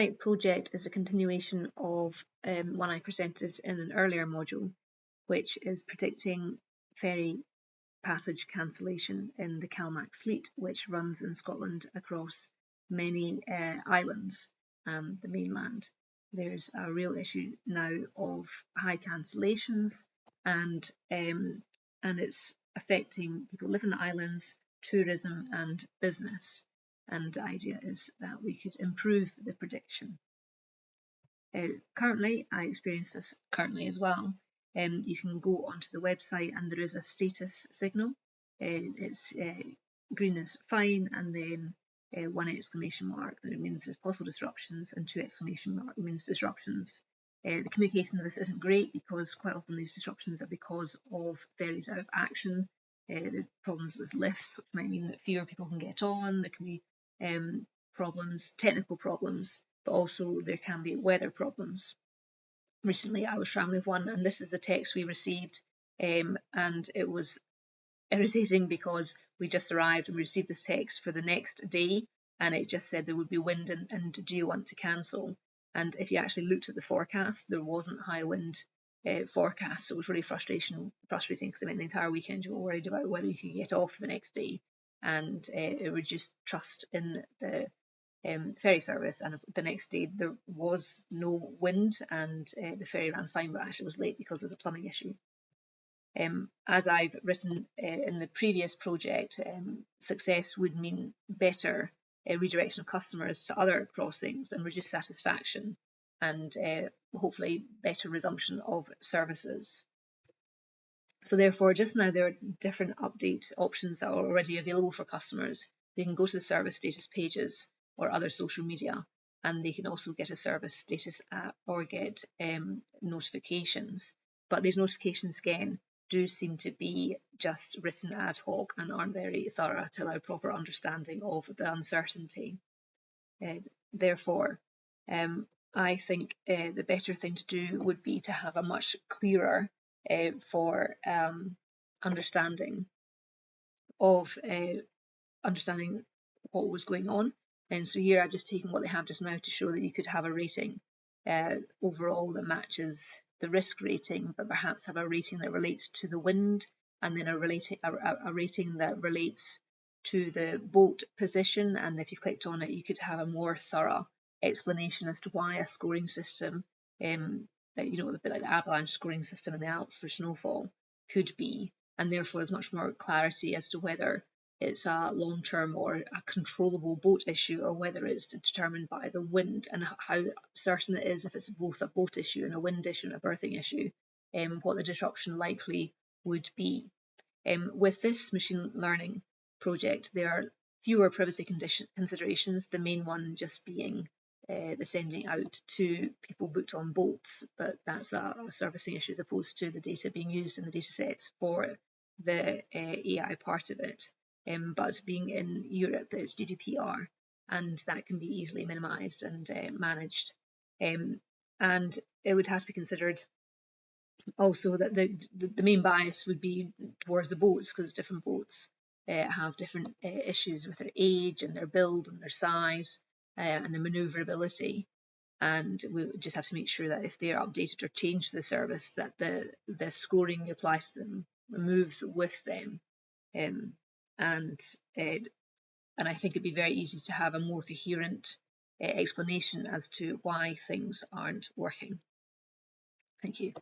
My project is a continuation of one I presented in an earlier module, which is predicting ferry passage cancellation in the Calmac fleet, which runs in Scotland across many islands and the mainland. There's a real issue now of high cancellations, and it's affecting people living in the islands, tourism and business. And the idea is that we could improve the prediction. Currently, I experience this currently as well. You can go onto the website and there is a status signal. It's green is fine, and then one exclamation mark that it means there's possible disruptions, and two exclamation mark means disruptions. The communication of this isn't great because quite often these disruptions are because of ferries out of action. There are problems with lifts, which might mean that fewer people can get on. There can be problems, technical problems, but also there can be weather problems. Recently I was travelling with one, and this is the text we received, and it was irritating because we just arrived and we received this text for the next day, and it just said there would be wind and do you want to cancel? And if you actually looked at the forecast, there wasn't high wind forecast, so it was really frustrating because it meant the entire weekend you were worried about whether you could get off the next day, and it reduced trust in the ferry service. And the next day there was no wind, and the ferry ran fine, but actually was late because there's a plumbing issue. As I've written in the previous project, success would mean better redirection of customers to other crossings and reduced satisfaction, and hopefully better resumption of services. So therefore, just now there are different update options that are already available for customers. They can go to the service status pages or other social media, and they can also get a service status app or get notifications. But these notifications, again, do seem to be just written ad hoc and aren't very thorough to allow proper understanding of the uncertainty. Therefore, I think the better thing to do would be to have a much clearer for understanding of understanding what was going on. And so here I've just taken what they have just now to show that you could have a rating overall that matches the risk rating, but perhaps have a rating that relates to the wind, and then a rating that relates to the boat position. And if you clicked on it, you could have a more thorough explanation as to why a scoring system, that a bit like the avalanche scoring system in the Alps for snowfall, could be, and therefore there's much more clarity as to whether it's a long-term or a controllable boat issue, or whether it's determined by the wind, and how certain it is if it's both a boat issue and a wind issue and a berthing issue, what the disruption likely would be. With this machine learning project, there are fewer privacy considerations, the main one just being the sending out to people booked on boats, but that's a servicing issue as opposed to the data being used in the data sets for the AI part of it. But being in Europe, it's GDPR, and that can be easily minimised and managed. And it would have to be considered also that the main bias would be towards the boats, because different boats have different issues with their age and their build and their size and their manoeuvrability. And we just have to make sure that if they are updated or changed to the service, that the scoring applies to them, moves with them. And I think it'd be very easy to have a more coherent explanation as to why things aren't working. Thank you.